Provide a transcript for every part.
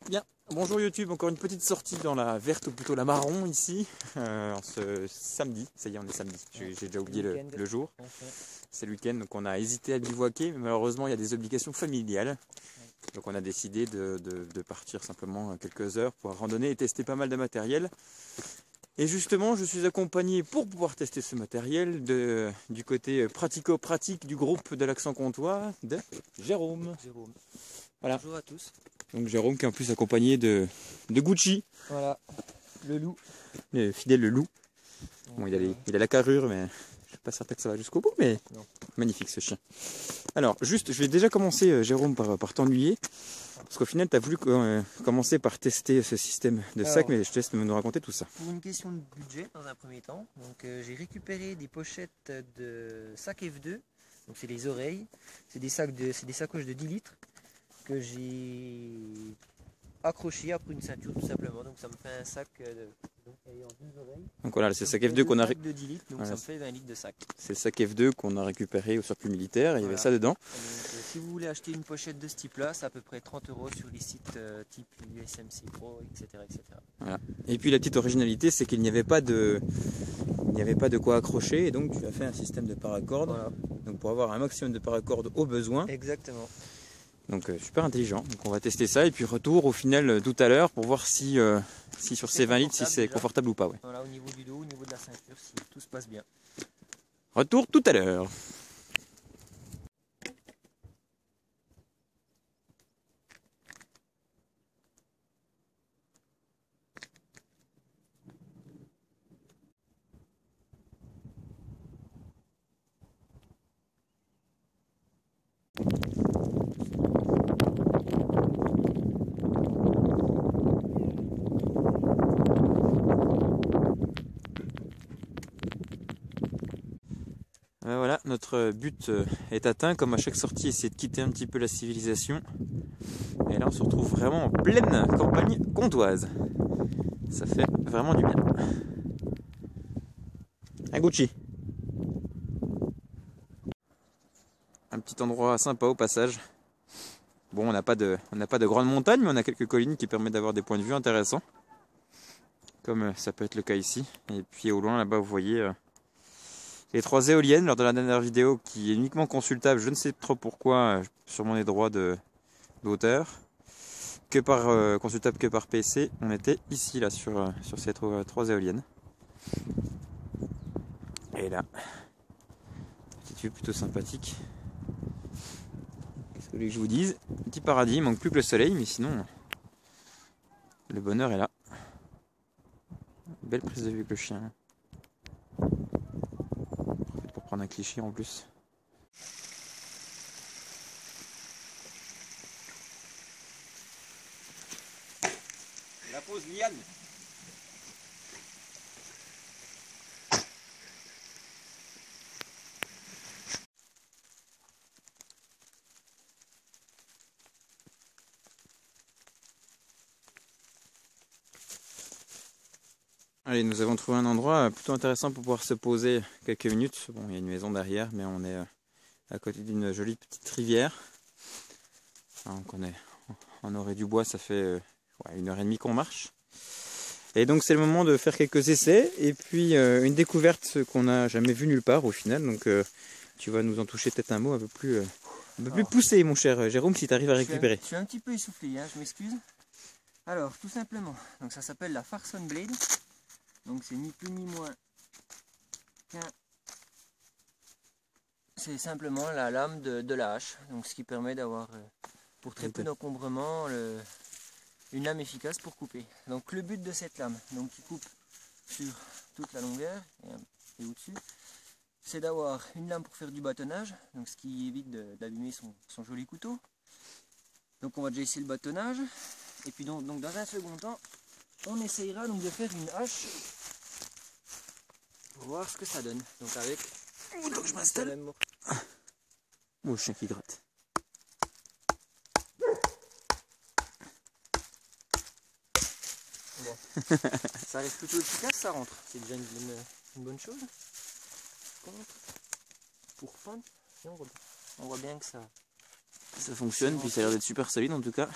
Bien, bonjour YouTube, encore une petite sortie dans la verte ou plutôt la marron ici, en ce samedi, ça y est on est samedi, j'ai déjà oublié le jour, c'est le week-end donc on a hésité à bivouaquer mais malheureusement il y a des obligations familiales, donc on a décidé de partir simplement quelques heures pour randonner et tester pas mal de matériel. Et justement je suis accompagné pour pouvoir tester ce matériel du côté pratico-pratique du groupe de l'Accent Comtois de Jérôme. Voilà. Bonjour à tous. Donc Jérôme qui est en plus accompagné de Gucci. Voilà, le loup. Le fidèle le loup. Bon, il a la carrure, mais je suis pas certain que ça va jusqu'au bout, mais non. Magnifique ce chien. Alors, juste, je vais déjà commencer, Jérôme, par t'ennuyer. Parce qu'au final, tu as voulu commencer par tester ce système de sac, mais je te laisse nous raconter tout ça. Pour une question de budget, dans un premier temps, j'ai récupéré des pochettes de sac F2. Donc c'est les oreilles. C'est des sacoches de 10 litres que j'ai accroché après une ceinture tout simplement. Donc ça me fait un sac donc ayant 2 oreilles. Donc voilà, c'est le sac F2 qu'on a de 10 litres, donc voilà, ça me fait 20 litres de sac. c'est le sac F2 qu'on a récupéré au surplus militaire, et il y avait ça dedans. Donc, si vous voulez acheter une pochette de ce type là, c'est à peu près 30 € sur les sites type USMC Pro, etc. Voilà. Et puis la petite originalité, c'est qu'il n'y avait pas de quoi accrocher, et donc tu as fait un système de paracorde, voilà. Donc pour avoir un maximum de paracorde au besoin. Exactement. Donc super intelligent. Donc on va tester ça et puis retour au final tout à l'heure pour voir si sur ces 20 litres si c'est confortable ou pas. Ouais. Voilà, au niveau du dos, au niveau de la ceinture, si tout se passe bien. Retour tout à l'heure. Voilà, notre but est atteint. Comme à chaque sortie, essayer de quitter un petit peu la civilisation. Et là, on se retrouve vraiment en pleine campagne comtoise. Ça fait vraiment du bien. Un Gucci. Un petit endroit sympa au passage. Bon, on n'a pas de grandes montagnes, mais on a quelques collines qui permettent d'avoir des points de vue intéressants. Comme ça peut être le cas ici. Et puis au loin, là-bas, vous voyez les 3 éoliennes lors de la dernière vidéo qui est uniquement consultable, je ne sais trop pourquoi, sûrement des droits d'auteur, consultable que par PC. On était ici là sur ces 3 éoliennes. Et là, petite vue plutôt sympathique. Qu'est-ce que vous voulez que je vous dise? Petit paradis, il manque plus que le soleil, mais sinon le bonheur est là. Belle prise de vue avec le chien. Pour prendre un cliché en plus. La pause liane. Allez, nous avons trouvé un endroit plutôt intéressant pour pouvoir se poser quelques minutes. Bon, il y a une maison derrière, mais on est à côté d'une jolie petite rivière. Donc on est en Orée du Bois, ça fait 1h30 qu'on marche. Et donc c'est le moment de faire quelques essais et puis une découverte qu'on n'a jamais vue nulle part au final. Donc tu vas nous en toucher peut-être un mot un peu plus poussé, mon cher Jérôme, si tu arrives à récupérer. Je suis un petit peu essoufflé, hein, je m'excuse. Alors, tout simplement, donc ça s'appelle la Farson Blade. Donc c'est ni plus ni moins qu'un... C'est simplement la lame de la hache. Donc ce qui permet d'avoir, pour très peu d'encombrement, une lame efficace pour couper. Donc le but de cette lame, donc qui coupe sur toute la longueur et au-dessus, c'est d'avoir une lame pour faire du bâtonnage, donc ce qui évite d'abîmer son joli couteau. Donc on va déjà essayer le bâtonnage. Et puis donc dans un second temps, on essayera donc de faire une hache pour voir ce que ça donne. Donc avec... Donc je m'installe. Mon chien qui gratte. Bon. Ça reste plutôt efficace, ça rentre. C'est déjà une bonne chose. Pour fendre, on voit bien que ça fonctionne, puis ça a l'air d'être super solide en tout cas.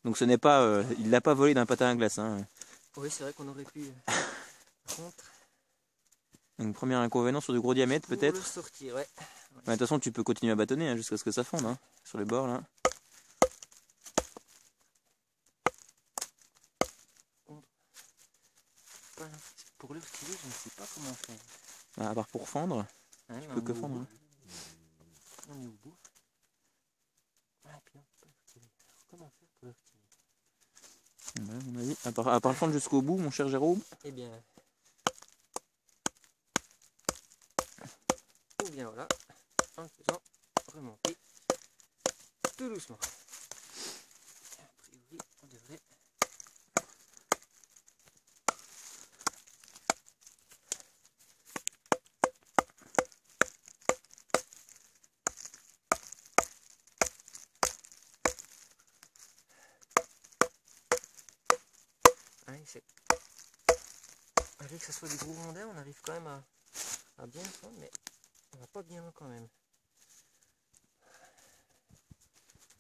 Donc ce n'est pas, il l'a pas volé d'un patin à glace. Hein. Oui, c'est vrai qu'on aurait pu. Contre. Donc premier inconvénient sur du gros diamètre peut-être. Le sortir, ouais. De toute façon tu peux continuer à bâtonner hein, jusqu'à ce que ça fonde hein, sur les bords là. Pour le retirer, je ne sais pas comment faire. À part pour fendre, Hein, tu peux que fendre. Hein. On est au bout. Ah, et puis on peut le retirer. Alors, comment faire pour le retirer? Ouais, à mon avis, à part le fendre jusqu'au bout, mon cher Jérôme. Eh bien. Ou bien voilà, en le faisant remonter tout doucement. A priori, on devrait. Malgré que ce soit des gros rondins, on arrive quand même à bien fondre, mais on va pas bien loin quand même.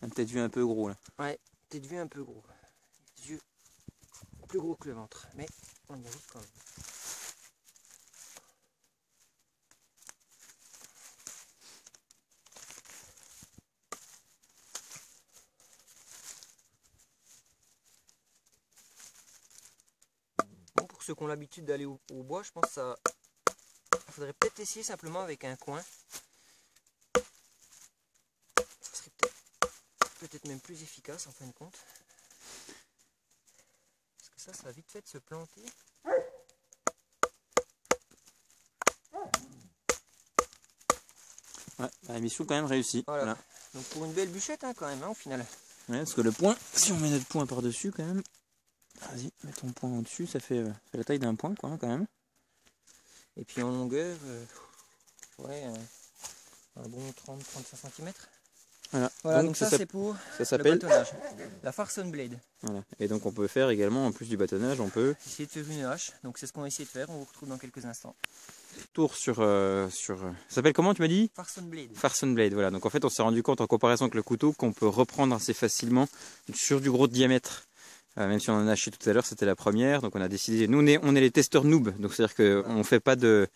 On a peut-être vu un peu gros là. Ouais, peut-être vu un peu gros. Les yeux plus gros que le ventre, mais on y arrive quand même. Bon, pour ceux qui ont l'habitude d'aller au bois, je pense que ça faudrait peut-être essayer simplement avec un coin. Ça serait peut-être même plus efficace en fin de compte. Parce que ça va vite fait de se planter. Ouais, la mission quand même réussie. Voilà. Donc pour une belle bûchette hein, quand même hein, au final. Ouais, parce que le point, si on met notre point par-dessus quand même. Vas-y, mets ton point au-dessus, ça fait la taille d'un point quoi quand même. Et puis en longueur, ouais, un bon 30-35 cm. Voilà, donc ça c'est pour le bâtonnage. La Farson Blade. Voilà. Et donc on peut faire également, en plus du bâtonnage, on peut essayer de faire une hache. Donc c'est ce qu'on va essayer de faire, on vous retrouve dans quelques instants. Tour sur... ça s'appelle comment tu m'as dit? Farson Blade. Farson Blade, voilà. Donc en fait on s'est rendu compte en comparaison avec le couteau qu'on peut reprendre assez facilement sur du gros diamètre. Même si on en a acheté tout à l'heure, c'était la première. Donc on a décidé, nous on est les testeurs noob. Donc c'est-à-dire qu'on fait pas de...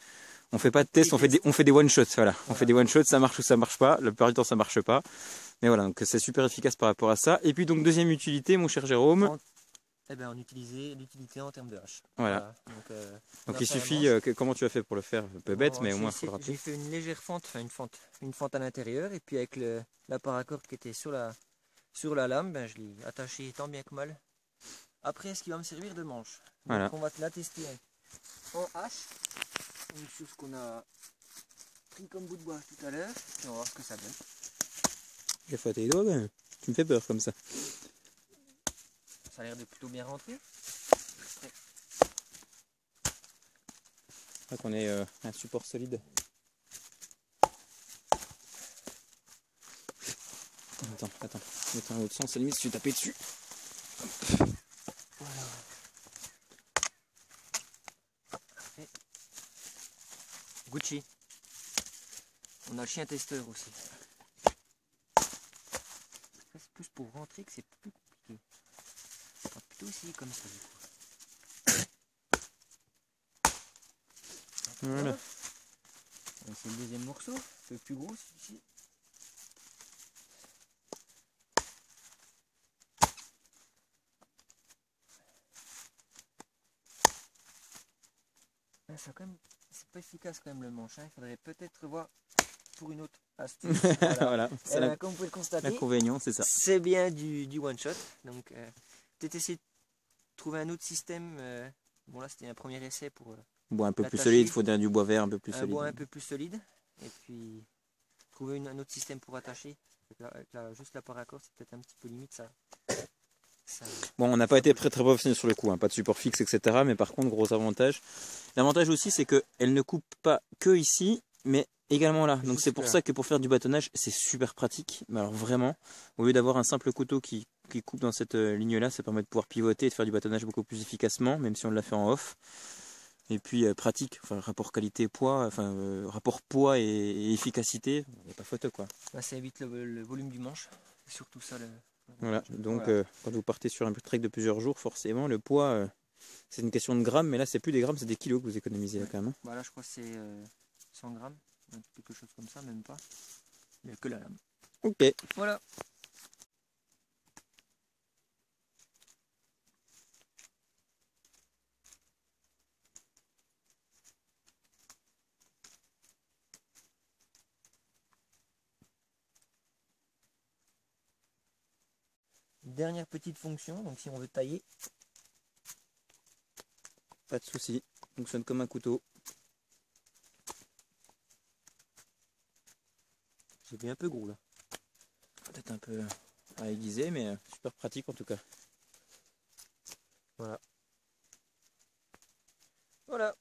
On fait pas de tests, on fait des one shots, voilà. On fait des one shots, ça marche ou ça marche pas. La plupart du temps ça marche pas. Mais voilà, donc c'est super efficace par rapport à ça. Et puis donc deuxième utilité, mon cher Jérôme. Eh ben, on utilisait l'utilité en termes de hache. Voilà. Donc il suffit, comment tu as fait pour le faire? Un peu bête, mais au moins il faut le rappeler. J'ai fait une légère fente, enfin une fente à l'intérieur, et puis avec la paracorde qui était sur la lame, ben, je l'ai attaché tant bien que mal. Après, ce qui va me servir de manche. Donc voilà. on va la tester en hache, sur ce qu'on a pris comme bout de bois tout à l'heure, et on va voir ce que ça donne. J'ai fait tes doigts, ben. Tu me fais peur comme ça. Ça a l'air de plutôt bien rentrer. Je crois qu'on est un support solide. Attends. Mets-toi dans l'autre sens, c'est limite si tu tapais dessus. Voilà. Gucci. On a le chien testeur aussi. C'est plus pour rentrer que c'est plus compliqué. On va plutôt essayer comme ça du coup. Voilà. C'est le deuxième morceau, un peu plus gros celui-ci. Ça quand même, c'est pas efficace quand même le manche. Hein. Il faudrait peut-être voir pour une autre astuce. Voilà. Voilà. Comme vous pouvez le constater, l'inconvénient, c'est ça. C'est bien du one shot. Donc peut-être essayer de trouver un autre système. Bon là c'était un premier essai pour bois un peu plus solide, il faut du bois vert un peu plus solide. Un bois un peu plus solide. Et puis trouver un autre système pour attacher. Avec juste la paracorde, c'est peut-être un petit peu limite ça. Bon, on n'a pas été très professionnel sur le coup, hein. Pas de support fixe, etc. Mais par contre, gros avantage. L'avantage aussi, c'est qu'elle ne coupe pas que ici, mais également là. Donc c'est pour ça que pour faire du bâtonnage, c'est super pratique. Mais alors vraiment, au lieu d'avoir un simple couteau qui coupe dans cette ligne-là, ça permet de pouvoir pivoter et de faire du bâtonnage beaucoup plus efficacement, même si on l'a fait en off. Et puis pratique, enfin rapport qualité-poids, rapport poids et efficacité, il n'y a pas photo quoi. Là, ça évite le volume du manche, c'est surtout ça Voilà, donc quand vous partez sur un trek de plusieurs jours, forcément le poids, c'est une question de grammes, mais là c'est plus des grammes, c'est des kilos que vous économisez là, quand même. Bah là je crois que c'est 100 grammes, quelque chose comme ça, même pas. Il n'y a que la lame. Ok. Voilà. Dernière petite fonction, donc si on veut tailler. Pas de souci, fonctionne comme un couteau. J'ai bien un peu gros là. Peut-être un peu à aiguiser, mais super pratique en tout cas. Voilà. Voilà.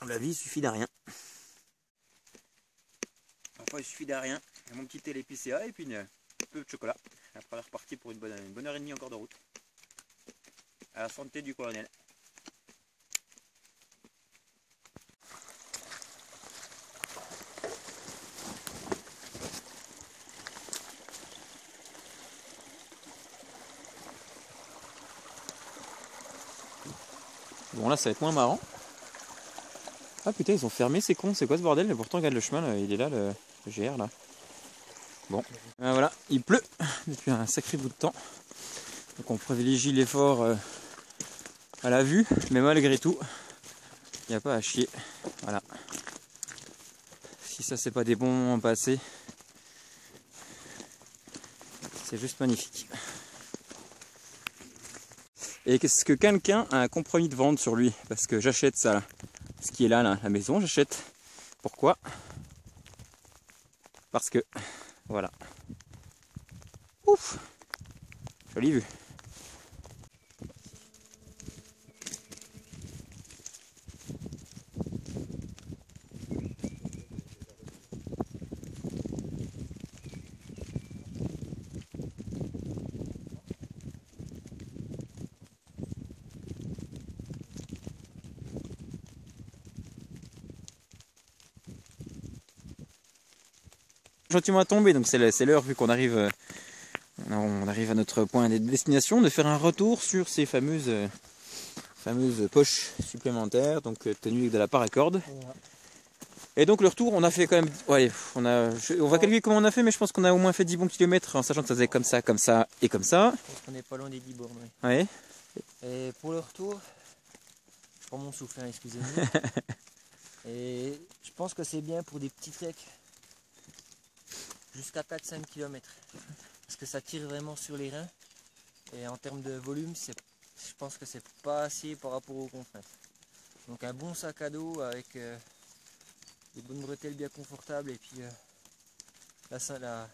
La vie, il suffit de rien. Parfois, il suffit de rien. Mon petit thé l'épicéa et puis un peu de chocolat. Après, on est reparti pour une bonne heure et demie encore de route. À la santé du colonel. Bon, là, ça va être moins marrant. Ah putain, ils ont fermé, c'est con, c'est quoi ce bordel? Mais pourtant, regarde le chemin, là, il est là, le GR là. Bon, voilà, il pleut depuis un sacré bout de temps. Donc on privilégie l'effort à la vue, mais malgré tout, il n'y a pas à chier. Voilà. Si ça, c'est pas des bons moments passés, c'est juste magnifique. Et qu'est-ce que quelqu'un a un compromis de vente sur lui? Parce que j'achète ça, là. Ce qui est là, la maison, j'achète. Pourquoi? Parce que, voilà. Ouf! Jolie vue. Gentiment à tomber, donc c'est l'heure vu qu'on arrive, on arrive à notre point de destination, de faire un retour sur ces fameuses poches supplémentaires, donc tenues avec de la paracorde. Voilà. Et donc le retour, on a fait quand même, ouais, on va calculer comment on a fait, mais je pense qu'on a au moins fait 10 bons kilomètres en sachant que ça faisait comme ça et comme ça. Je pense qu'on n'est pas loin des 10 bornes. Oui. Ouais. Et pour le retour, je prends mon souffle, hein, excusez-moi. Et je pense que c'est bien pour des petits treks jusqu'à 4-5 km. Parce que ça tire vraiment sur les reins. Et en termes de volume, je pense que c'est pas assez par rapport aux contraintes. Donc un bon sac à dos avec des bonnes bretelles bien confortables et puis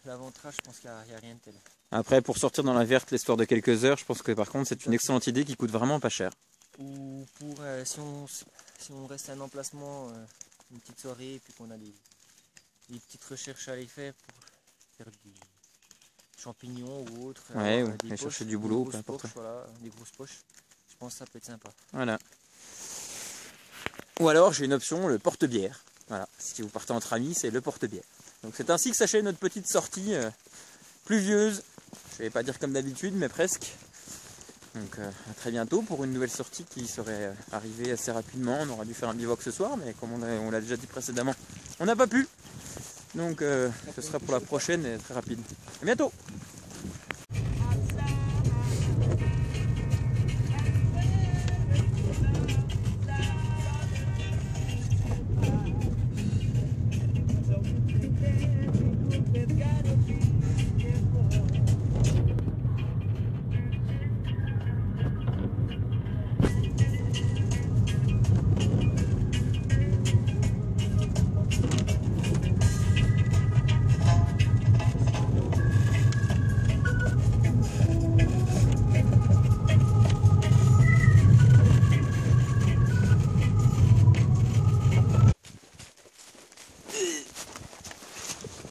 l'aventrage, je pense qu'il n'y a rien de tel. Après, pour sortir dans la verte l'histoire de quelques heures, je pense que par contre c'est une excellente idée qui coûte vraiment pas cher. Ou pour si on reste à un emplacement, une petite soirée, et puis qu'on a des petites recherches à aller faire pour faire des champignons ou autre. Ouais, ou des aller poches, chercher du boulot, des peu grosses importe. poches, voilà, des grosses poches. Je pense que ça peut être sympa. Voilà. Ou alors j'ai une option, le porte-bière. Voilà, si vous partez entre amis, c'est le porte-bière. Donc c'est ainsi que s'achève notre petite sortie pluvieuse. Je vais pas dire comme d'habitude, mais presque. Donc à très bientôt pour une nouvelle sortie qui serait arrivée assez rapidement. On aurait dû faire un bivouac ce soir, mais comme on l'a déjà dit précédemment, on n'a pas pu. Donc ce sera pour la prochaine et très rapide. À bientôt!